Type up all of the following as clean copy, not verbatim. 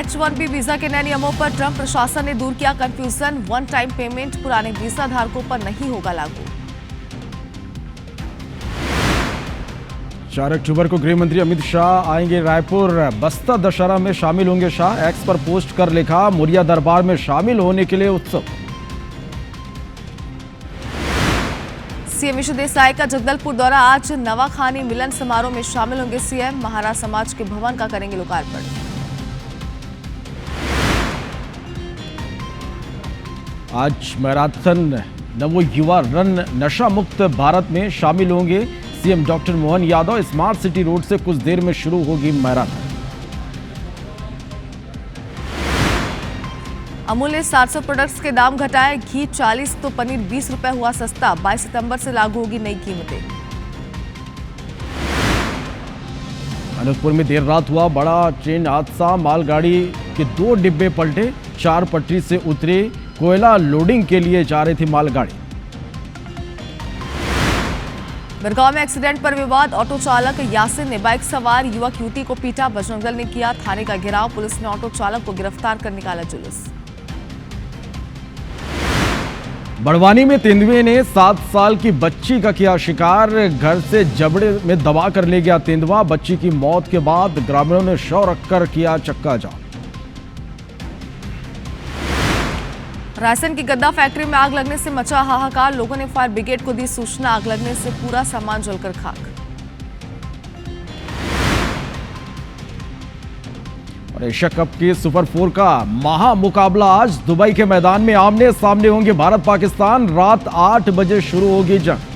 H-1B visa के नए नियमों पर ट्रंप प्रशासन ने दूर किया कंफ्यूजन। वन टाइम पेमेंट पुराने वीजा धारकों पर नहीं होगा लागू। 4 अक्टूबर को गृह मंत्री अमित शाह आएंगे रायपुर। बस्तर दशहरा में शामिल होंगे शाह। एक्स पर पोस्ट कर लिखा, मौर्या दरबार में शामिल होने के लिए उत्सुक। सीएम विष्णु देसाई का जगदलपुर दौरा। आज नवाखानी मिलन समारोह में शामिल होंगे सीएम। महाराज समाज के भवन का करेंगे लोकार्पण। आज मैराथन नवो युवा रन नशा मुक्त भारत में शामिल होंगे CM doctor Mohan Yadav. Smart city road से कुछ देर में शुरू होगी मैराथन। अमूल ने 700 प्रोडक्ट्स के दाम घटाए। घी 40 तो पनीर 20 रुपए हुआ सस्ता। 22 सितंबर से लागू होगी नई कीमतें। अनूपपुर में देर रात हुआ बड़ा ट्रेन हादसा। मालगाड़ी के 2 डिब्बे पलटे। 4 पटरी से उतरे। कोयला लोडिंग के लिए जा रही थी मालगाड़ी। बड़गांव में एक्सीडेंट पर विवाद। ऑटो चालक यासिन ने बाइक सवार युवक युवती को पीटा। बजरंग दल ने किया थाने का घेराव। पुलिस ने ऑटो चालक को गिरफ्तार कर निकाला जुलूस। बड़वानी में तेंदुए ने 7 साल की बच्ची का किया शिकार। घर से जबड़े में दबा कर ले गया तेंदुआ। बच्ची की मौत के बाद ग्रामीणों ने शव रखकर किया चक्का जाम। रायसेन की गद्दा फैक्ट्री में आग लगने से मचा हाहाकार। लोगों ने फायर ब्रिगेड को दी सूचना। आग लगने से पूरा सामान जलकर खाक। और एशिया कप के सुपर 4 का महामुकाबला आज दुबई के मैदान में आमने सामने होंगे भारत पाकिस्तान। रात 8 बजे शुरू होगी जंग।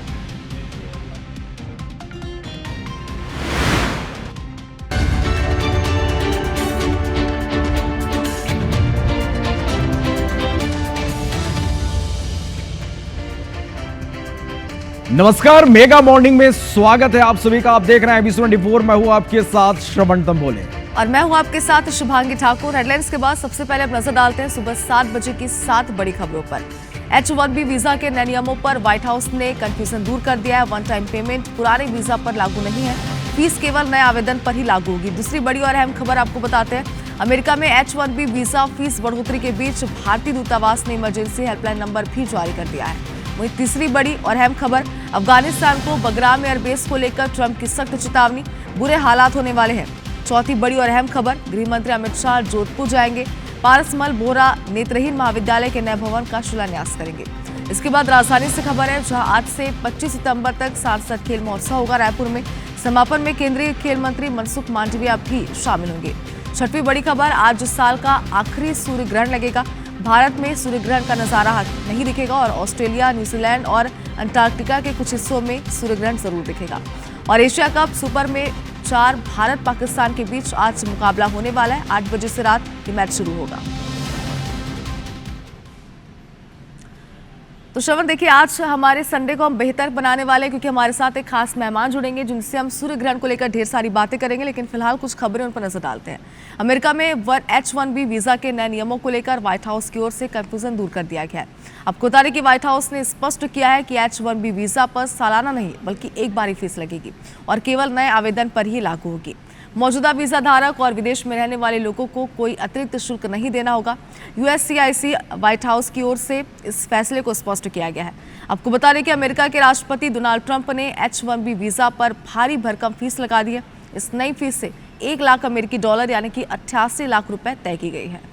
नमस्कार, मेगा मॉर्निंग में स्वागत है आप सभी का। आप देख रहे हैं एबी24। मैं हूं आपके साथ श्रवण तंबोले और मैं हूं आपके साथ शुभांगी ठाकुर। हेडलाइंस के बाद सबसे पहले अब नजर डालते हैं सुबह 7 बजे की 7 बड़ी खबरों पर। H-1B वीजा के नए नियमों पर व्हाइट हाउस ने कंफ्यूजन दूर कर दिया है। वन टाइम पेमेंट पुराने वीजा पर लागू नहीं है। फीस केवल नए आवेदन पर ही लागू होगी। दूसरी बड़ी और अहम खबर आपको बताते हैं। अमेरिका में H-1B वीजा फीस बढ़ोतरी के बीच भारतीय दूतावास ने इमरजेंसी हेल्पलाइन नंबर भी जारी कर दिया है। वहीं तीसरी बड़ी और अहम खबर, अफगानिस्तान को बगराम एयरबेस को लेकर ट्रंप की सख्त चेतावनी। बुरे हालात होने वाले हैं। चौथी बड़ी और अहम खबर, गृह मंत्री अमित शाह जोधपुर जाएंगे। पारसमल बोहरा नेत्रहीन महाविद्यालय के नए भवन का शिलान्यास करेंगे। इसके बाद राजधानी से खबर है, जहां आज से 25 सितंबर तक सांसद खेल महोत्सव होगा रायपुर में। समापन में केंद्रीय खेल मंत्री मनसुख मांडविया भी शामिल होंगे। छठवीं बड़ी खबर, आज इस साल का आखिरी सूर्य ग्रहण लगेगा। भारत में सूर्य ग्रहण का नजारा नहीं दिखेगा और ऑस्ट्रेलिया, न्यूजीलैंड और अंटार्कटिका के कुछ हिस्सों में सूर्य ग्रहण जरूर दिखेगा। और एशिया कप सुपर में 4 भारत पाकिस्तान के बीच आज मुकाबला होने वाला है। 8 बजे से रात ये मैच शुरू होगा। तो श्रवण, देखिए आज हमारे संडे को हम बेहतर बनाने वाले हैं क्योंकि हमारे साथ एक खास मेहमान जुड़ेंगे जिनसे हम सूर्य ग्रहण को लेकर ढेर सारी बातें करेंगे। लेकिन फिलहाल कुछ खबरें उन पर नजर डालते हैं। अमेरिका में H-1B वीजा के नए नियमों को लेकर व्हाइट हाउस की ओर से कंफ्यूजन दूर कर दिया गया है। आपको बता दें कि व्हाइट हाउस ने स्पष्ट किया है कि H-1B वीजा पर सालाना नहीं बल्कि एक बार ही फीस लगेगी और केवल नए आवेदन पर ही लागू होगी। मौजूदा वीजा धारक और विदेश में रहने वाले लोगों को कोई अतिरिक्त शुल्क नहीं देना होगा। USCIS व्हाइट हाउस की ओर से इस फैसले को स्पष्ट किया गया है। आपको बता दें कि अमेरिका के राष्ट्रपति डोनाल्ड ट्रंप ने H-1B वीजा पर भारी भरकम फीस लगा दी है। इस नई फीस से 1 लाख अमेरिकी डॉलर यानी कि 88 लाख रुपए तय की गई है।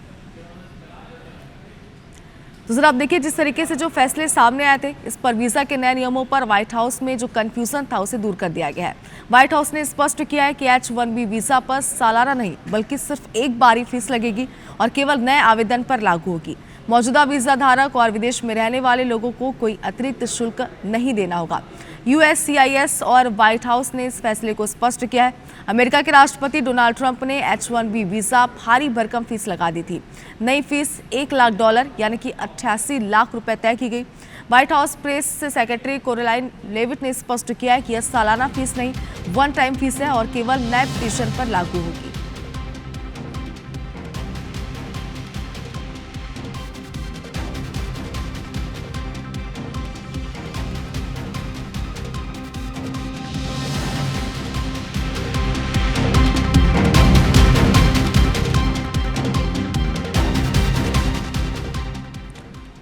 तो जरा आप देखिए, जिस तरीके से जो फैसले सामने आए थे, इस पर वीजा के नए नियमों पर व्हाइट हाउस में जो कंफ्यूजन था उसे दूर कर दिया गया है। व्हाइट हाउस ने स्पष्ट किया है कि H-1B वीजा पर सालाना नहीं बल्कि सिर्फ एक बार ही फीस लगेगी और केवल नए आवेदन पर लागू होगी। मौजूदा वीजा धारक और विदेश में रहने वाले लोगों को कोई अतिरिक्त शुल्क नहीं देना होगा। USCIS और व्हाइट हाउस ने इस फैसले को स्पष्ट किया है। अमेरिका के राष्ट्रपति डोनाल्ड ट्रंप ने H-1B वीजा भारी भरकम फीस लगा दी थी। नई फीस 1 लाख डॉलर यानी कि 88 लाख रुपए तय की गई। White House press secretary Caroline Leavitt ने स्पष्ट किया है कि यह सालाना फीस नहीं, वन टाइम फीस है और केवल नए पिटीशन पर लागू होगी।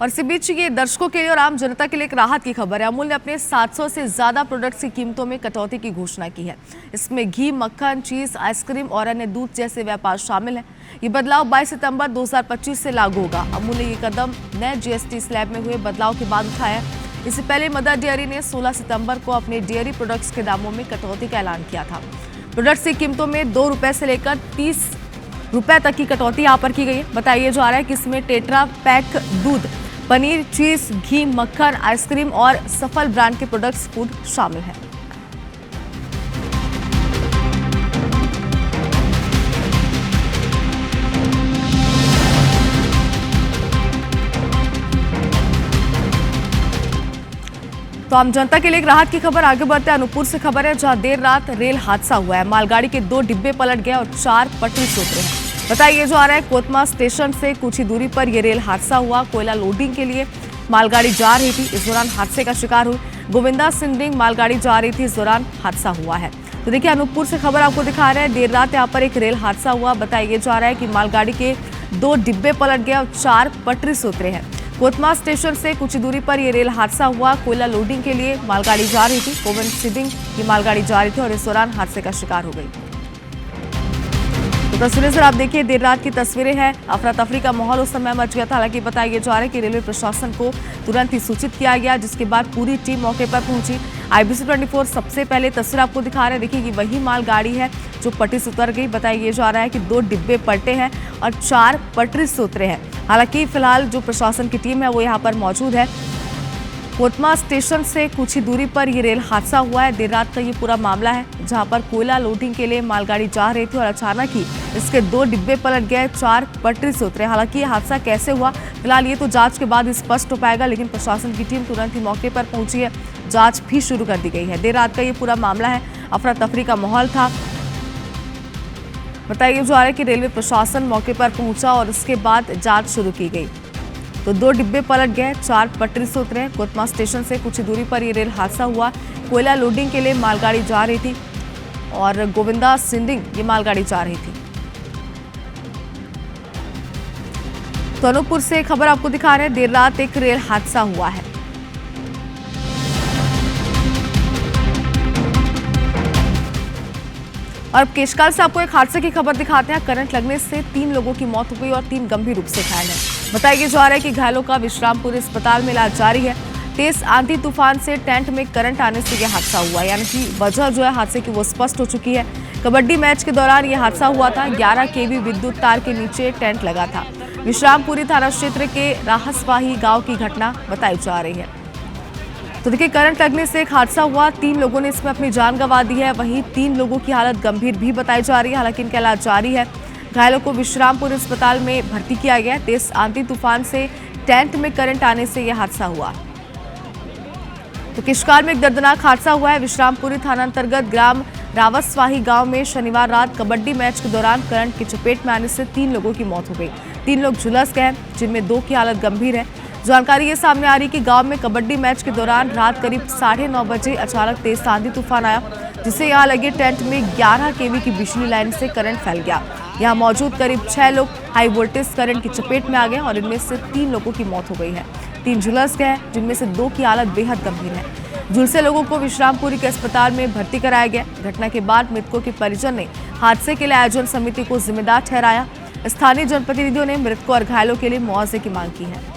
और इसी बीच ये दर्शकों के लिए और आम जनता के लिए एक राहत की खबर है। अमूल ने अपने 700 से ज्यादा प्रोडक्ट्स की कीमतों में कटौती की घोषणा की है। इसमें घी, मक्खन, चीज, आइसक्रीम और अन्य दूध जैसे व्यापार शामिल है। ये बदलाव 22 सितंबर 2025 से लागू होगा। अमूल ने ये कदम नए जीएसटी स्लैब में हुए बदलाव के बाद उठाया। इससे पहले मदर डेयरी ने 16 सितंबर को अपने डेयरी प्रोडक्ट्स के दामों में कटौती का ऐलान किया था। प्रोडक्ट्स की कीमतों में 2 रुपए से लेकर 30 रुपए तक की कटौती यहाँ पर की गई है। बताया जा रहा है कि इसमें टेट्रा पैक दूध, पनीर, चीज, घी, मक्खन, आइसक्रीम और सफल ब्रांड के प्रोडक्ट्स फूड शामिल हैं। तो आम जनता के लिए एक राहत की खबर आगे बढ़ते हैं। अनूपपुर से खबर है, जहां देर रात रेल हादसा हुआ है। मालगाड़ी के 2 डिब्बे पलट गए और 4 पटरी से उतरे हैं। बताइए जा रहा है कोतमा स्टेशन से कुछ ही दूरी पर यह रेल हादसा हुआ। कोयला लोडिंग के लिए मालगाड़ी जा रही थी, इस दौरान हादसे का शिकार हुई। गोविंदा सिंडिंग मालगाड़ी जा रही थी, इस दौरान हादसा हुआ है। तो देखिए, अनूपपुर से खबर आपको दिखा रहे हैं। देर रात यहाँ पर एक रेल हादसा हुआ। बताइए जा रहा है कि मालगाड़ी के 2 डिब्बे पलट गए और 4 पटरी से उतरे हैं। कोतमा स्टेशन से कुछ ही दूरी पर यह रेल हादसा हुआ। कोयला लोडिंग के लिए मालगाड़ी जा रही थी, गोविंद सिंडिंग की मालगाड़ी जा रही थी और इस दौरान हादसे का शिकार हो गई। तो तस्वीरें सर आप देखिए, देर रात की तस्वीरें हैं। अफरा तफरी का माहौल उस समय मच गया था। हालांकि बताया जा रहा है कि रेलवे प्रशासन को तुरंत ही सूचित किया गया, जिसके बाद पूरी टीम मौके पर पहुंची। IBC 24 सबसे पहले तस्वीर आपको दिखा रहे हैं। देखिए, ये वही मालगाड़ी है जो पटरी से उतर गई। बताया जा रहा है कि 2 डिब्बे पलटे हैं और 4 पटरी से उतरे हैं। हालांकि फिलहाल जो प्रशासन की टीम है वो यहाँ पर मौजूद है। कोतमा स्टेशन से कुछ ही दूरी पर ये रेल हादसा हुआ है। देर रात का ये पूरा मामला है, जहां पर कोयला लोडिंग के लिए मालगाड़ी जा रही थी और अचानक ही इसके 2 डिब्बे पलट गए, 4 पटरी से उतरे। हालांकि ये हादसा कैसे हुआ, फिलहाल ये तो जांच के बाद स्पष्ट हो पाएगा, लेकिन प्रशासन की टीम तुरंत ही मौके पर पहुंची है। जांच भी शुरू कर दी गई है। देर रात का ये पूरा मामला है, अफरा तफरी का माहौल था। बताइए जा रहा है कि रेलवे प्रशासन मौके पर पहुंचा और उसके बाद जांच शुरू की गई। तो 2 डिब्बे पलट गए, 4 पटरी से उतरे। कोतमा स्टेशन से कुछ दूरी पर ये रेल हादसा हुआ। कोयला लोडिंग के लिए मालगाड़ी जा रही थी और गोविंदा सिंडिंग ये मालगाड़ी जा रही थी। तो अनूपपुर से खबर आपको दिखा रहे हैं। देर रात एक रेल हादसा हुआ है। और अब केशकाल से आपको एक हादसे की खबर दिखाते हैं। करंट लगने से 3 लोगों की मौत हो गई और 3 गंभीर रूप से घायल हैं। बताया जा रहा है कि घायलों का विश्रामपुर अस्पताल में इलाज जारी है। तेज आंधी तूफान से टेंट में करंट आने से यह हादसा हुआ, यानी कि वजह जो है हादसे की वो स्पष्ट हो चुकी है। कबड्डी मैच के दौरान यह हादसा हुआ था। 11 kV विद्युत तार के नीचे टेंट लगा था। विश्रामपुरी थाना क्षेत्र के राहसवाही गाँव की घटना बताई जा रही है। तो देखिए, करंट लगने से एक हादसा हुआ। 3 लोगों ने इसमें अपनी जान गंवा दी है। वहीं 3 लोगों की हालत गंभीर भी बताई जा रही है। हालांकि इनका इलाज जारी है। घायलों को विश्रामपुर अस्पताल में भर्ती किया गया है। तेज आंधी तूफान से टेंट में करंट आने से यह हादसा हुआ। तो केशकाल में एक दर्दनाक हादसा हुआ है। विश्रामपुरी थाना अंतर्गत ग्राम रावसवाही गांव में शनिवार रात कबड्डी मैच के दौरान करंट की चपेट में आने से 3 लोगों की मौत हो गई। 3 लोग झुलस गए, जिनमें 2 की हालत गंभीर है। जानकारी ये सामने आ रही कि गांव में कबड्डी मैच के दौरान रात करीब 9:30 बजे अचानक तेज आंधी तूफान आया, जिससे यहां लगे टेंट में 11 kV की बिजली लाइन से करंट फैल गया। यहां मौजूद करीब 6 लोग हाई वोल्टेज करंट की चपेट में आ गए और इनमें से 3 लोगों की मौत हो गई है। 3 झुलस गए, जिनमें से 2 की हालत बेहद गंभीर है। झुलसे लोगों को विश्रामपुरी के अस्पताल में भर्ती कराया गया। घटना के बाद मृतकों के परिजन ने हादसे के लिए आयोजन समिति को जिम्मेदार ठहराया। स्थानीय जनप्रतिनिधियों ने मृतकों और घायलों के लिए मुआवजे की मांग की है।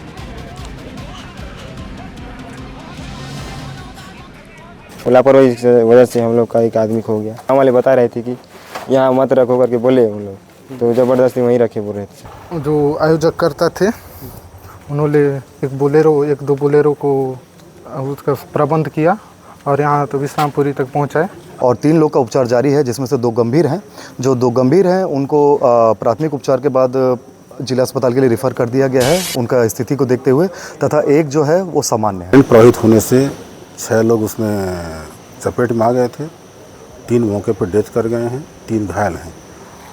लापरवाही की वजह से हम लोग का एक आदमी खो गया। हम वाले बता रहे थे कि यहाँ मत रखो करके बोले हम लोग, तो ज़बरदस्ती वहीं रखे बोल रहे थे। जो आयोजक करता थे उन्होंने एक दो बोलेरो को उसका प्रबंध किया और यहाँ तो विश्रामपुरी तक पहुँचाए। और 3 लोग का उपचार जारी है, जिसमें से 2 गंभीर हैं। जो 2 गंभीर हैं उनको प्राथमिक उपचार के बाद जिला अस्पताल के लिए रेफर कर दिया गया है उनका स्थिति को देखते हुए, तथा एक जो है वो सामान्य है। प्रभावित होने से 6 लोग उसमें चपेट में आ गए थे। 3 मौके पर डेथ कर गए हैं, 3 घायल हैं।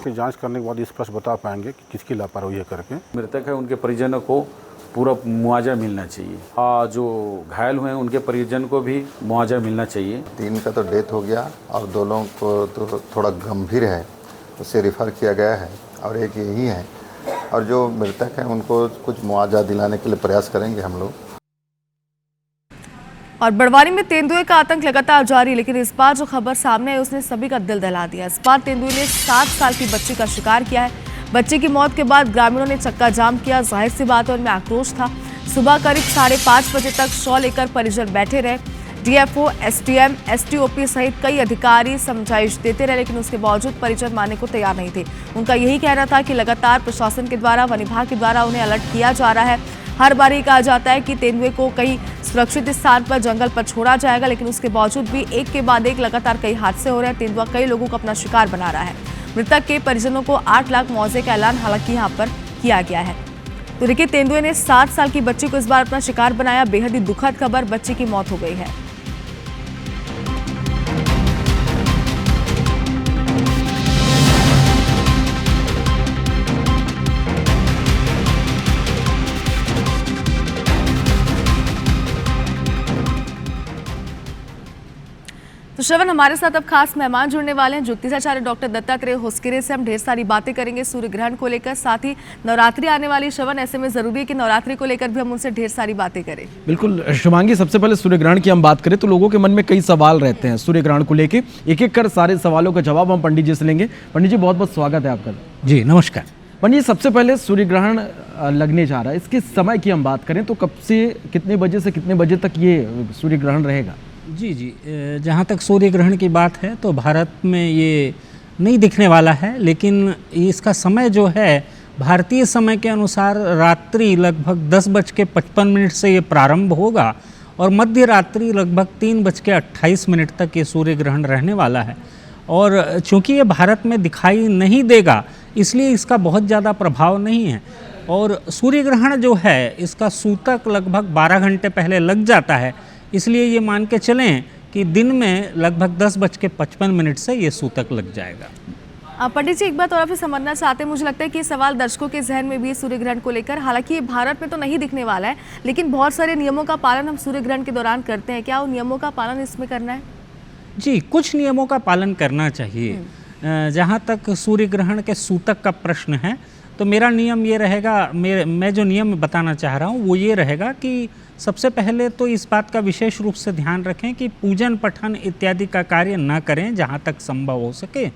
कि जांच करने के बाद स्पष्ट बता पाएंगे कि किसकी लापरवाही है करके। मृतक है उनके परिजनों को पूरा मुआवजा मिलना चाहिए। जो घायल हुए हैं उनके परिजन को भी मुआवजा मिलना चाहिए। 3 का तो डेथ हो गया और 2 लोगों को तो थोड़ा गंभीर है, उससे रेफ़र किया गया है और एक यही है और जो मृतक हैं उनको कुछ मुआवजा दिलाने के लिए प्रयास करेंगे हम लोग। और बड़वानी में तेंदुए का आतंक लगातार जारी, लेकिन इस बार जो खबर सामने आई उसने सभी का दिल दहला दिया। इस बार तेंदुए ने 7 साल की बच्ची का शिकार किया है। बच्चे की मौत के बाद ग्रामीणों ने चक्का जाम किया। जाहिर सी बात है उनमें आक्रोश था। सुबह करीब 5:30 बजे तक शॉ लेकर परिजन बैठे रहे। डीएफओ, एसडीएम, एसटीओपी सहित कई अधिकारी समझाइश देते रहे, लेकिन उसके बावजूद परिजन मानने को तैयार नहीं थे। उनका यही कहना था कि लगातार प्रशासन के द्वारा, वन विभाग के द्वारा उन्हें अलर्ट किया जा रहा है। हर बार ये कहा जाता है कि तेंदुए को कहीं सुरक्षित स्थान पर जंगल पर छोड़ा जाएगा, लेकिन उसके बावजूद भी एक के बाद एक लगातार कई हादसे हो रहे हैं। तेंदुआ कई लोगों को अपना शिकार बना रहा है। मृतक के परिजनों को 8 लाख मुआवजे का ऐलान हालांकि यहाँ पर किया गया है। तो देखिए, तेंदुए ने 7 साल की बच्ची को इस बार अपना शिकार बनाया। बेहद ही दुखद खबर, बच्ची की मौत हो गई है। तो श्रवण, हमारे साथ अब खास मेहमान जुड़ने वाले हैं। ज्योतिषाचार्य डॉक्टर दत्तात्रेय होस्किरे से हम ढेर सारी बातें करेंगे सूर्य ग्रहण को लेकर, साथ ही नवरात्रि आने वाली। श्रवण, ऐसे में जरूरी है कि नवरात्रि को लेकर भी हम उनसे ढेर सारी बातें करें। बिल्कुल शुभांगी, सबसे पहले सूर्य ग्रहण की हम बात करें तो लोगों के मन में कई सवाल रहते हैं सूर्य ग्रहण को लेकर। एक एक कर सारे सवालों का जवाब हम पंडित जी से लेंगे। पंडित जी, बहुत बहुत स्वागत है आपका। जी नमस्कार। पंडित जी, सबसे पहले सूर्य ग्रहण लगने जा रहा है, इसके समय की हम बात करें तो कब से कितने बजे से कितने बजे तक ये सूर्य ग्रहण रहेगा? जी, जहाँ तक सूर्य ग्रहण की बात है तो भारत में ये नहीं दिखने वाला है, लेकिन इसका समय जो है भारतीय समय के अनुसार रात्रि लगभग 10:55 से ये प्रारंभ होगा और मध्य रात्रि लगभग 3:28 तक ये सूर्य ग्रहण रहने वाला है। और चूँकि ये भारत में दिखाई नहीं देगा इसलिए इसका बहुत ज़्यादा प्रभाव नहीं है। और सूर्य ग्रहण जो है इसका सूतक लगभग 12 घंटे पहले लग जाता है, इसलिए ये मान के चलें कि दिन में लगभग 10:55 से ये सूतक लग जाएगा। पंडित जी, एक बात और आपसे समझना चाहते हैं। मुझे लगता है कि सवाल दर्शकों के जहन में भी सूर्य ग्रहण को लेकर, हालांकि ये भारत में तो नहीं दिखने वाला है, लेकिन बहुत सारे नियमों का पालन हम सूर्य ग्रहण के दौरान करते हैं। क्या उन नियमों का पालन इसमें करना है? जी, कुछ नियमों का पालन करना चाहिए। जहाँ तक सूर्य ग्रहण के सूतक का प्रश्न है तो मेरा नियम ये रहेगा, मैं जो नियम बताना चाह रहा हूँ वो ये रहेगा कि सबसे पहले तो इस बात का विशेष रूप से ध्यान रखें कि पूजन पठन इत्यादि का कार्य न करें जहाँ तक संभव हो सके।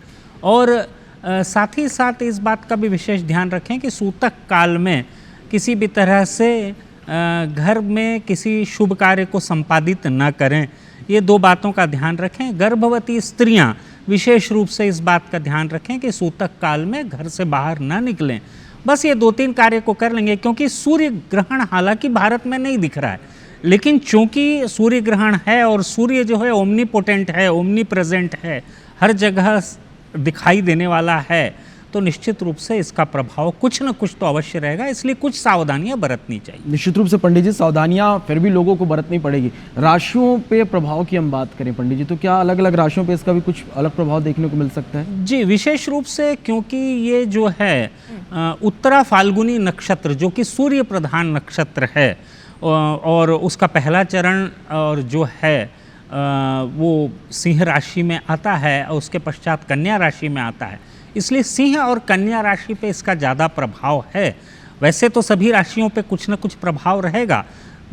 और साथ ही साथ इस बात का भी विशेष ध्यान रखें कि सूतक काल में किसी भी तरह से घर में किसी शुभ कार्य को संपादित न करें। ये 2 बातों का ध्यान रखें। गर्भवती स्त्रियां विशेष रूप से इस बात का ध्यान रखें कि सूतक काल में घर से बाहर ना निकलें। बस ये 2-3 कार्य को कर लेंगे, क्योंकि सूर्य ग्रहण हालांकि भारत में नहीं दिख रहा है, लेकिन चूंकि सूर्य ग्रहण है और सूर्य जो है ओमनीपोटेंट है, ओमनी प्रेजेंट है, हर जगह दिखाई देने वाला है, तो निश्चित रूप से इसका प्रभाव कुछ न कुछ तो अवश्य रहेगा। इसलिए कुछ सावधानियां बरतनी चाहिए। निश्चित रूप से पंडित जी, सावधानियां फिर भी लोगों को बरतनी पड़ेगी। राशियों पे प्रभाव की हम बात करें पंडित जी, तो क्या अलग अलग राशियों पे इसका भी कुछ अलग प्रभाव देखने को मिल सकता है? जी, विशेष रूप से क्योंकि ये जो है उत्तरा फाल्गुनी नक्षत्र जो कि सूर्य प्रधान नक्षत्र है और उसका पहला चरण और जो है वो सिंह राशि में आता है और उसके पश्चात कन्या राशि में आता है, इसलिए सिंह और कन्या राशि पे इसका ज़्यादा प्रभाव है। वैसे तो सभी राशियों पे कुछ न कुछ प्रभाव रहेगा,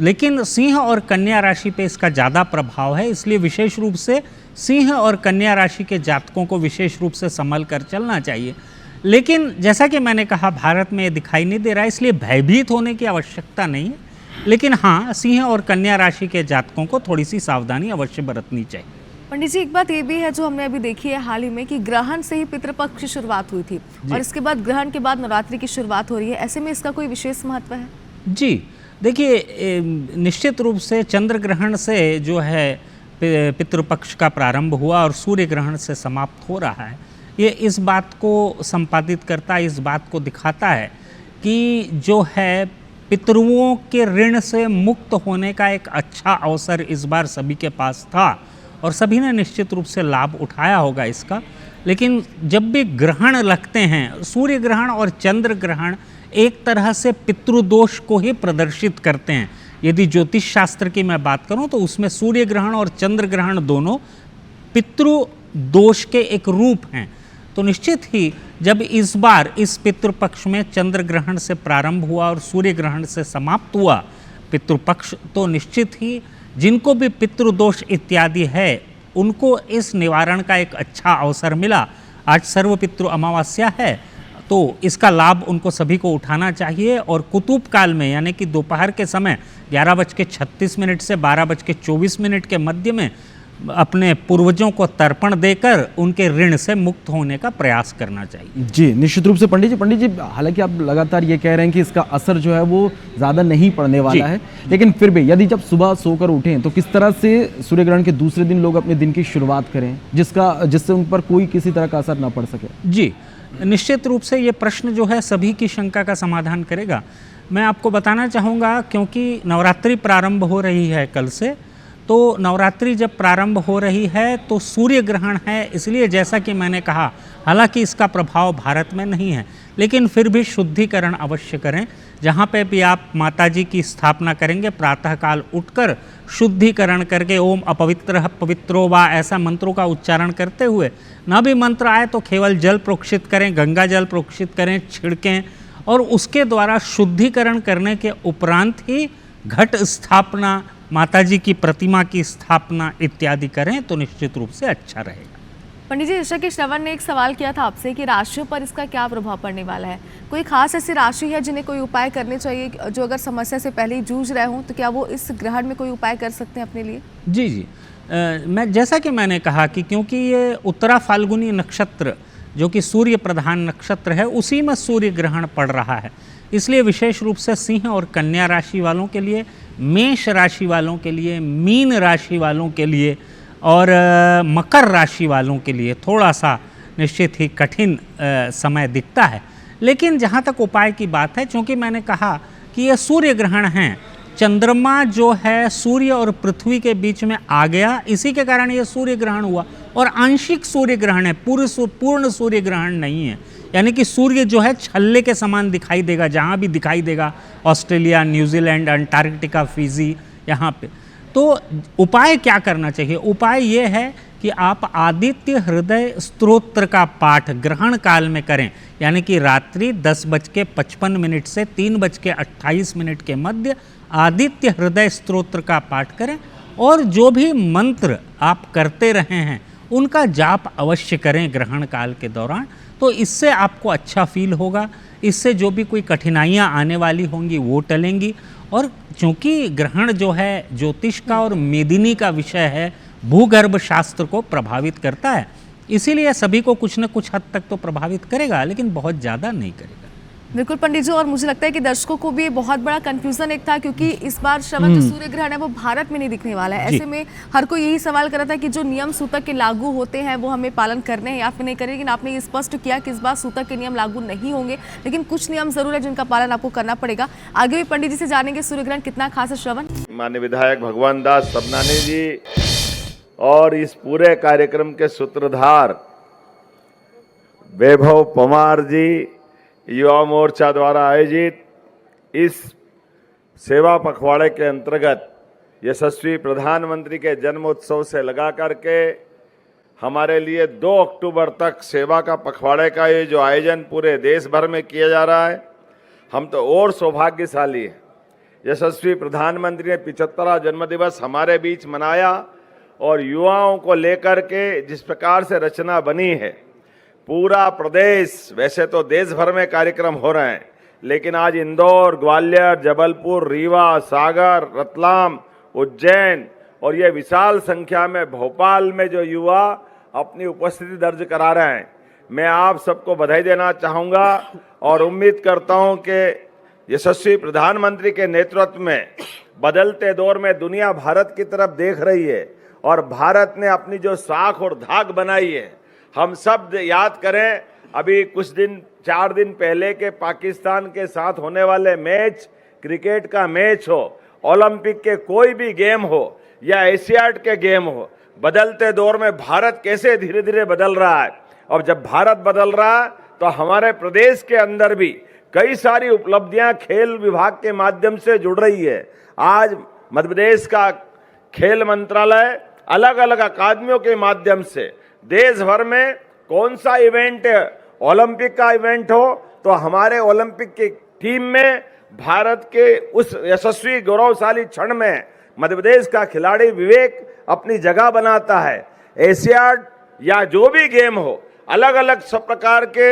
लेकिन सिंह और कन्या राशि पे इसका ज़्यादा प्रभाव है। इसलिए विशेष रूप से सिंह और कन्या राशि के जातकों को विशेष रूप से संभल कर चलना चाहिए। लेकिन जैसा कि मैंने कहा, भारत में ये दिखाई नहीं दे रहा है, इसलिए भयभीत होने की आवश्यकता नहीं है। लेकिन हाँ, सिंह और कन्या राशि के जातकों को थोड़ी सी सावधानी अवश्य बरतनी चाहिए। पंडित जी, एक बात ये भी है जो हमने अभी देखी है हाल ही में कि ग्रहण से ही पितृपक्ष की शुरुआत हुई थी और इसके बाद ग्रहण के बाद नवरात्रि की शुरुआत हो रही है। ऐसे में इसका कोई विशेष महत्व है? जी देखिए, निश्चित रूप से चंद्र ग्रहण से जो है पितृपक्ष का प्रारंभ हुआ और सूर्य ग्रहण से समाप्त हो रहा है। ये इस बात को संपादित करता है, इस बात को दिखाता है कि जो है पितरुओं के ऋण से मुक्त होने का एक अच्छा अवसर इस बार सभी के पास था और सभी ने निश्चित रूप से लाभ उठाया होगा इसका। लेकिन जब भी ग्रहण लगते हैं, सूर्य ग्रहण और चंद्र ग्रहण एक तरह से पितृदोष को ही प्रदर्शित करते हैं। यदि ज्योतिष शास्त्र की मैं बात करूं तो उसमें सूर्य ग्रहण और चंद्र ग्रहण दोनों पितृदोष के एक रूप हैं। तो निश्चित ही जब इस बार इस पितृपक्ष में चंद्र ग्रहण से प्रारंभ हुआ और सूर्य ग्रहण से समाप्त हुआ पितृपक्ष, तो निश्चित ही जिनको भी पितृदोष इत्यादि है उनको इस निवारण का एक अच्छा अवसर मिला। आज सर्व पितृ अमावस्या है, तो इसका लाभ उनको सभी को उठाना चाहिए। और कुतुब काल में यानी कि दोपहर के समय 11:36 से 12:24 के मध्य में अपने पूर्वजों को तर्पण देकर उनके ऋण से मुक्त होने का प्रयास करना चाहिए। जी निश्चित रूप से पंडित जी हालांकि आप लगातार ये कह रहे हैं कि इसका असर जो है वो ज़्यादा नहीं पड़ने वाला है, लेकिन फिर भी यदि जब सुबह सोकर उठें तो किस तरह से सूर्य ग्रहण के दूसरे दिन लोग अपने दिन की शुरुआत करें जिससे उन पर कोई किसी तरह का असर ना पड़ सके? जी निश्चित रूप से ये प्रश्न जो है सभी की शंका का समाधान करेगा। मैं आपको बताना चाहूँगा, क्योंकि नवरात्रि प्रारंभ हो रही है कल से, तो नवरात्रि जब प्रारंभ हो रही है तो सूर्य ग्रहण है, इसलिए जैसा कि मैंने कहा हालांकि इसका प्रभाव भारत में नहीं है, लेकिन फिर भी शुद्धिकरण अवश्य करें। जहाँ पे भी आप माताजी की स्थापना करेंगे प्रातःकाल उठकर शुद्धिकरण करके ओम अपवित्र पवित्रो वा ऐसा मंत्रों का उच्चारण करते हुए, ना भी मंत्र आए तो केवल जल प्रोक्षित करें, गंगा जल प्रोक्षित करें, छिड़कें और उसके द्वारा शुद्धिकरण करने के उपरांत ही घट स्थापना, माताजी की प्रतिमा की स्थापना इत्यादि करें तो निश्चित रूप से अच्छा रहेगा। पंडित जी, जैसा कि श्रवण ने एक सवाल किया था आपसे कि राशियों पर इसका क्या प्रभाव पड़ने वाला है, कोई खास ऐसी राशि है जिन्हें कोई उपाय करने चाहिए जो अगर समस्या से पहले ही जूझ रहे हों, तो क्या वो इस ग्रहण में कोई उपाय कर सकते हैं अपने लिए? जी मैं जैसा कि मैंने कहा कि क्योंकि ये उत्तरा फाल्गुनी नक्षत्र जो कि सूर्य प्रधान नक्षत्र है उसी में सूर्य ग्रहण पड़ रहा है, इसलिए विशेष रूप से सिंह और कन्या राशि वालों के लिए, मेष राशि वालों के लिए, मीन राशि वालों के लिए और मकर राशि वालों के लिए थोड़ा सा निश्चित ही कठिन समय दिखता है। लेकिन जहाँ तक उपाय की बात है, चूँकि मैंने कहा कि यह सूर्य ग्रहण है, चंद्रमा जो है सूर्य और पृथ्वी के बीच में आ गया, इसी के कारण यह सूर्य ग्रहण हुआ और आंशिक सूर्य ग्रहण है, पूर्ण सूर्य ग्रहण नहीं है। यानी कि सूर्य जो है छल्ले के समान दिखाई देगा, जहाँ भी दिखाई देगा, ऑस्ट्रेलिया, न्यूजीलैंड, अंटार्कटिका, फिजी, यहाँ पे। तो उपाय क्या करना चाहिए? उपाय ये है कि आप आदित्य हृदय स्तोत्र का पाठ ग्रहण काल में करें, यानी कि रात्रि 10:55 से 3:28 के मध्य आदित्य हृदय स्तोत्र का पाठ करें और जो भी मंत्र आप करते रहे हैं उनका जाप अवश्य करें ग्रहण काल के दौरान, तो इससे आपको अच्छा फील होगा। इससे जो भी कोई कठिनाइयाँ आने वाली होंगी वो टलेंगी। और चूँकि ग्रहण जो है ज्योतिष का और मेदिनी का विषय है, भूगर्भ शास्त्र को प्रभावित करता है, इसीलिए सभी को कुछ न कुछ हद तक तो प्रभावित करेगा, लेकिन बहुत ज़्यादा नहीं करेगा। बिल्कुल पंडित जी, और मुझे लगता है कि दर्शकों को भी बहुत बड़ा कंफ्यूजन एक था, क्योंकि इस बार श्रवण जो सूर्य ग्रहण है वो भारत में नहीं दिखने वाला है। ऐसे में हर कोई यही सवाल कर रहा था कि जो नियम सूतक के लागू होते हैं वो हमें पालन करने हैं या फिर नहीं करें, लेकिन आपने ये स्पष्ट किया कि इस बार सूतक के नियम लागू नहीं होंगे, लेकिन कुछ नियम जरूर है जिनका पालन आपको करना पड़ेगा। आगे भी पंडित जी से जानेंगे सूर्य ग्रहण कितना खास है। श्रवण, माननीय विधायक भगवान दास सबनानी जी और इस पूरे कार्यक्रम के सूत्रधार वैभव पवार जी, युवा मोर्चा द्वारा आयोजित इस सेवा पखवाड़े के अंतर्गत यशस्वी प्रधानमंत्री के जन्मोत्सव से लगा करके हमारे लिए 2 अक्टूबर तक सेवा का पखवाड़े का ये जो आयोजन पूरे देश भर में किया जा रहा है, हम तो और सौभाग्यशाली हैं। यशस्वी प्रधानमंत्री ने 75वां जन्मदिवस हमारे बीच मनाया और युवाओं को लेकर के जिस प्रकार से रचना बनी है, पूरा प्रदेश, वैसे तो देश भर में कार्यक्रम हो रहे हैं, लेकिन आज इंदौर, ग्वालियर, जबलपुर, रीवा, सागर, रतलाम, उज्जैन और ये विशाल संख्या में भोपाल में जो युवा अपनी उपस्थिति दर्ज करा रहे हैं, मैं आप सबको बधाई देना चाहूँगा और उम्मीद करता हूँ कि यशस्वी प्रधानमंत्री के नेतृत्व में बदलते दौर में दुनिया भारत की तरफ देख रही है और भारत ने अपनी जो साख और धाक बनाई है, हम सब याद करें, अभी कुछ दिन 4 दिन पहले के पाकिस्तान के साथ होने वाले मैच, क्रिकेट का मैच हो, ओलंपिक के कोई भी गेम हो या एशियाड के गेम हो, बदलते दौर में भारत कैसे धीरे धीरे बदल रहा है। और जब भारत बदल रहा है तो हमारे प्रदेश के अंदर भी कई सारी उपलब्धियां खेल विभाग के माध्यम से जुड़ रही है। आज मध्य प्रदेश का खेल मंत्रालय अलग अलग अकादमियों के माध्यम से देश भर में कौन सा इवेंट ओलंपिक का इवेंट हो तो हमारे ओलंपिक की टीम में भारत के उस यशस्वी गौरवशाली क्षण में मध्य प्रदेश का खिलाड़ी विवेक अपनी जगह बनाता है। एशियाड या जो भी गेम हो, अलग अलग सब प्रकार के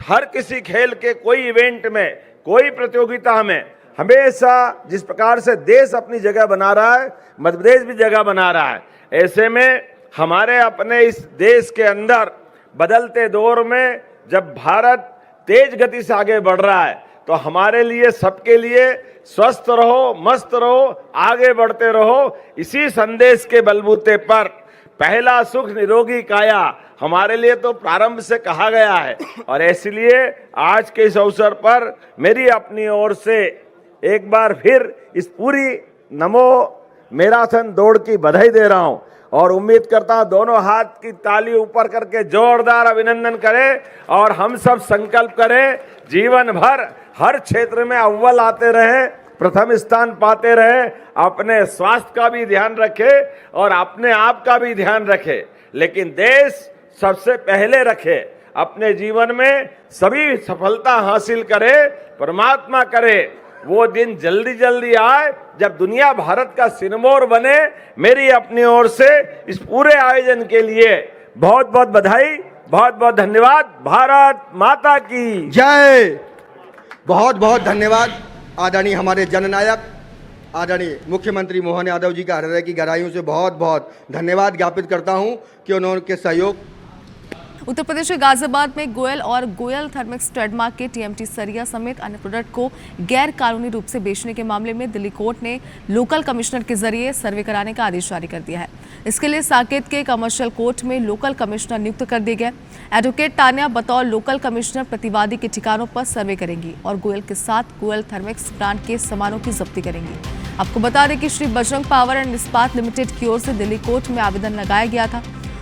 हर किसी खेल के कोई इवेंट में, कोई प्रतियोगिता में हमेशा जिस प्रकार से देश अपनी जगह बना रहा है, मध्य प्रदेश भी जगह बना रहा है। ऐसे में हमारे अपने इस देश के अंदर बदलते दौर में जब भारत तेज गति से आगे बढ़ रहा है तो हमारे लिए, सबके लिए स्वस्थ रहो, मस्त रहो, आगे बढ़ते रहो, इसी संदेश के बलबूते पर पहला सुख निरोगी काया हमारे लिए तो प्रारंभ से कहा गया है। और इसलिए आज के इस अवसर पर मेरी अपनी ओर से एक बार फिर इस पूरी नमो मैराथन दौड़ की बधाई दे रहा हूं और उम्मीद करता हूं दोनों हाथ की ताली ऊपर करके जोरदार अभिनंदन करें और हम सब संकल्प करें जीवन भर हर क्षेत्र में अव्वल आते रहे, प्रथम स्थान पाते रहे, अपने स्वास्थ्य का भी ध्यान रखे और अपने आप का भी ध्यान रखे, लेकिन देश सबसे पहले रखे। अपने जीवन में सभी सफलता हासिल करे, परमात्मा करे, वो दिन जल्दी जल्दी आए जब दुनिया भारत का सिरमौर बने। मेरी अपनी ओर से इस पूरे आयोजन के लिए बहुत बहुत बधाई, बहुत बहुत धन्यवाद। भारत माता की जय। बहुत बहुत धन्यवाद आदरणीय हमारे जननायक आदरणीय मुख्यमंत्री मोहन यादव जी का हृदय की गहराइयों से बहुत बहुत धन्यवाद ज्ञापित करता हूं कि उन्होंने सहयोग। उत्तर प्रदेश के गाजियाबाद में गोयल और गोयल थर्मेक्स ट्रेडमार्क के टीएमटी सरिया समेत अन्य प्रोडक्ट को गैर कानूनी रूप से बेचने के मामले में दिल्ली कोर्ट ने लोकल कमिश्नर के जरिए सर्वे कराने का आदेश जारी कर दिया है। इसके लिए साकेत के कमर्शियल कोर्ट में लोकल कमिश्नर नियुक्त कर दिए गए। एडवोकेट तान्या बतौर लोकल कमिश्नर प्रतिवादी के ठिकानों पर सर्वे करेंगी और गोयल के साथ गोयल थर्मेक्स ब्रांड के सामानों की जब्ती करेंगी। आपको बता दें कि श्री बजरंग पावर एंड इस्पात लिमिटेड की ओर से दिल्ली कोर्ट में आवेदन लगाया गया था,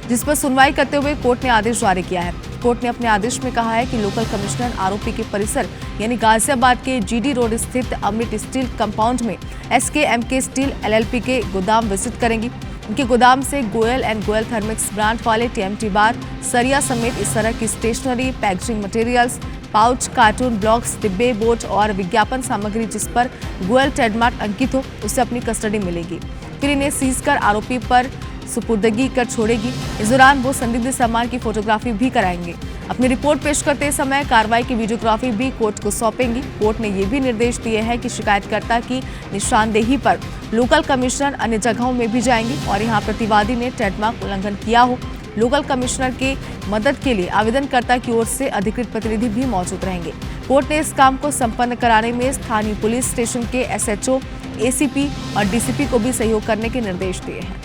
जिस पर सुनवाई करते हुए कोर्ट ने आदेश जारी किया है। कोर्ट ने अपने आदेश में कहा है कि लोकल कमिश्नर आरोपी के परिसर यानी गाजियाबाद के जीडी रोड स्थित अमृत स्टील कंपाउंड में SKMK स्टील LLP के गोदाम विजिट करेंगी। उनके गोदाम से Goyal and Goyal Thermix brand वाले TMT बार, सरिया समेत इस तरह की stationery, packaging materials, pouch, carton, blocks, डिब्बे, बोर्ड और विज्ञापन सामग्री जिस पर गोयल ट्रेडमार्क अंकित हो उसे अपनी कस्टडी मिलेगी। फिर इन्हें सीज कर आरोपी पर सुपुर्दगी कर छोड़ेगी। इस दौरान वो संदिग्ध सामान की फोटोग्राफी भी कराएंगे। अपनी रिपोर्ट पेश करते समय कार्रवाई की वीडियोग्राफी भी कोर्ट को सौंपेंगी। कोर्ट ने ये भी निर्देश दिए हैं कि शिकायतकर्ता की निशानदेही पर लोकल कमिश्नर अन्य जगहों में भी जाएंगे और यहाँ प्रतिवादी ने ट्रेडमार्क उल्लंघन किया हो, लोकल कमिश्नर के मदद के लिए आवेदनकर्ता की ओर से अधिकृत प्रतिनिधि भी मौजूद रहेंगे। कोर्ट ने इस काम को संपन्न कराने में स्थानीय पुलिस स्टेशन के SHO, ACP और DCP को भी सहयोग करने के निर्देश दिए हैं।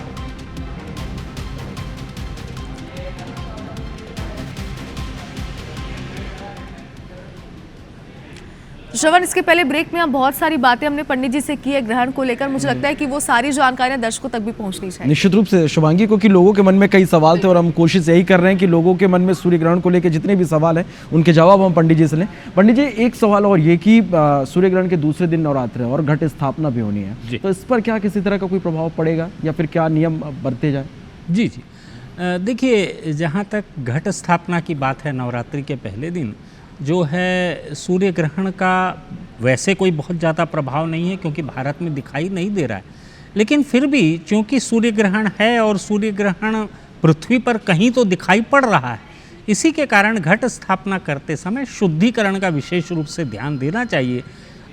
श्रवण, इसके पहले ब्रेक में हम बहुत सारी बातें हमने पंडित जी से की है ग्रहण को लेकर। मुझे लगता है कि वो सारी जानकारियां दर्शकों तक भी पहुंचनी चाहिए। निश्चित रूप से शुभांगी, क्योंकि लोगों के मन में कई सवाल थे और हम कोशिश यही कर रहे हैं कि लोगों के मन में सूर्य ग्रहण को लेकर जितने भी सवाल हैं उनके जवाब हम पंडित जी से लें। पंडित जी, एक सवाल और ये कि सूर्य ग्रहण के दूसरे दिन नवरात्र है और घट स्थापना भी होनी है, तो इस पर क्या किसी तरह का कोई प्रभाव पड़ेगा या फिर क्या नियम बरते जाए? जी, देखिए, जहाँ तक घट स्थापना की बात है, नवरात्रि के पहले दिन जो है सूर्य ग्रहण का वैसे कोई बहुत ज़्यादा प्रभाव नहीं है क्योंकि भारत में दिखाई नहीं दे रहा है, लेकिन फिर भी चूँकि सूर्य ग्रहण है और सूर्य ग्रहण पृथ्वी पर कहीं तो दिखाई पड़ रहा है, इसी के कारण घट स्थापना करते समय शुद्धिकरण का विशेष रूप से ध्यान देना चाहिए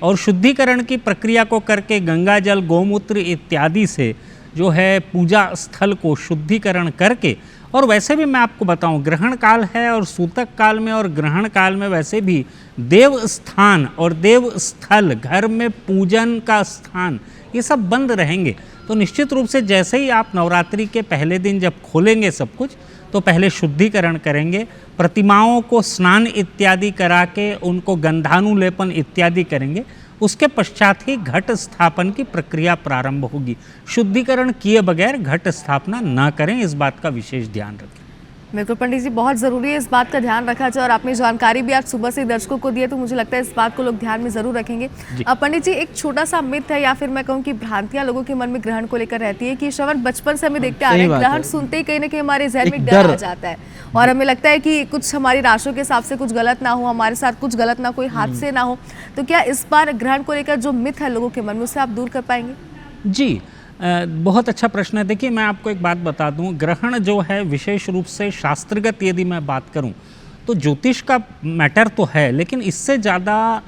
और शुद्धिकरण की प्रक्रिया को करके गंगा जल, गौमूत्र इत्यादि से जो है पूजा स्थल को शुद्धिकरण करके, और वैसे भी मैं आपको बताऊं, ग्रहण काल है और सूतक काल में और ग्रहण काल में वैसे भी देव स्थान और देव स्थल, घर में पूजन का स्थान, ये सब बंद रहेंगे। तो निश्चित रूप से जैसे ही आप नवरात्रि के पहले दिन जब खोलेंगे सब कुछ, तो पहले शुद्धिकरण करेंगे, प्रतिमाओं को स्नान इत्यादि करा के उनको गंधानुलेपन इत्यादि करेंगे, उसके पश्चात ही घट स्थापन की प्रक्रिया प्रारंभ होगी। शुद्धिकरण किए बगैर घट स्थापना ना करें, इस बात का विशेष ध्यान रखें। बिल्कुल पंडित जी, बहुत ज़रूरी है इस बात का ध्यान रखा जाए और आपने जानकारी भी आज सुबह से दर्शकों को दी है, तो मुझे लगता है इस बात को लोग ध्यान में ज़रूर रखेंगे। अब पंडित जी, एक छोटा सा मिथ है या फिर मैं कहूँ कि भ्रांतियां लोगों के मन में ग्रहण को लेकर रहती है कि श्रवण बचपन से हमें देखते आ रहे हैं, ग्रहण सुनते ही कहीं ना कहीं हमारे जहन में डर आ जाता है और हमें लगता है कि कुछ हमारी राशियों के हिसाब से कुछ गलत ना हो, हमारे साथ कुछ गलत ना, कोई हादसे ना हो। तो क्या इस बार ग्रहण को लेकर जो मिथ है लोगों के मन में, उसे आप दूर कर पाएंगे? जी, बहुत अच्छा प्रश्न है। देखिए, मैं आपको एक बात बता दूं, ग्रहण जो है विशेष रूप से शास्त्रगत यदि मैं बात करूं तो ज्योतिष का मैटर तो है, लेकिन इससे ज़्यादा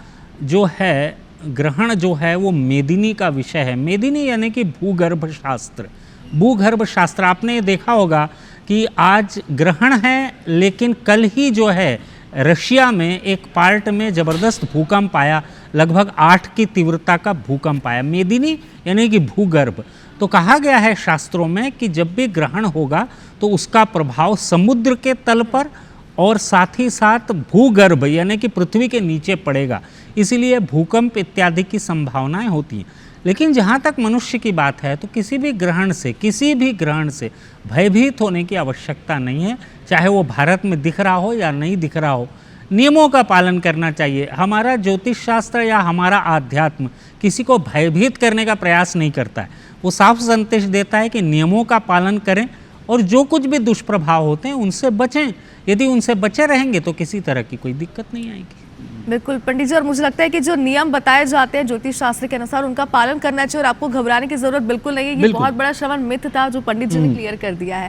जो है ग्रहण जो है वो मेदिनी का विषय है। मेदिनी यानी कि भूगर्भ शास्त्र। भूगर्भ शास्त्र आपने देखा होगा कि आज ग्रहण है, लेकिन कल ही जो है रशिया में एक पार्ट में ज़बरदस्त भूकंप आया, लगभग 8 की तीव्रता का भूकंप आया। मेदिनी यानी कि भूगर्भ। तो कहा गया है शास्त्रों में कि जब भी ग्रहण होगा तो उसका प्रभाव समुद्र के तल पर और साथ ही साथ भूगर्भ यानी कि पृथ्वी के नीचे पड़ेगा, इसीलिए भूकंप इत्यादि की संभावनाएं होती हैं। लेकिन जहाँ तक मनुष्य की बात है तो किसी भी ग्रहण से भयभीत होने की आवश्यकता नहीं है, चाहे वो भारत में दिख रहा हो या नहीं दिख रहा हो। नियमों का पालन करना चाहिए। हमारा ज्योतिष शास्त्र या हमारा आध्यात्म किसी को भयभीत करने का प्रयास नहीं करता है, वो साफ संदेश देता है कि नियमों का पालन करें और जो कुछ भी दुष्प्रभाव होते हैं उनसे बचें। यदि उनसे बचे रहेंगे तो किसी तरह की कोई दिक्कत नहीं आएगी। बिल्कुल पंडित जी, और मुझे लगता है कि जो नियम बताए जाते हैं ज्योतिष शास्त्र के अनुसार उनका पालन करना चाहिए और आपको घबराने की जरूरत बिल्कुल नहीं है। ये बहुत बड़ा श्रवण मिथ था जो पंडित जी ने क्लियर कर दिया है।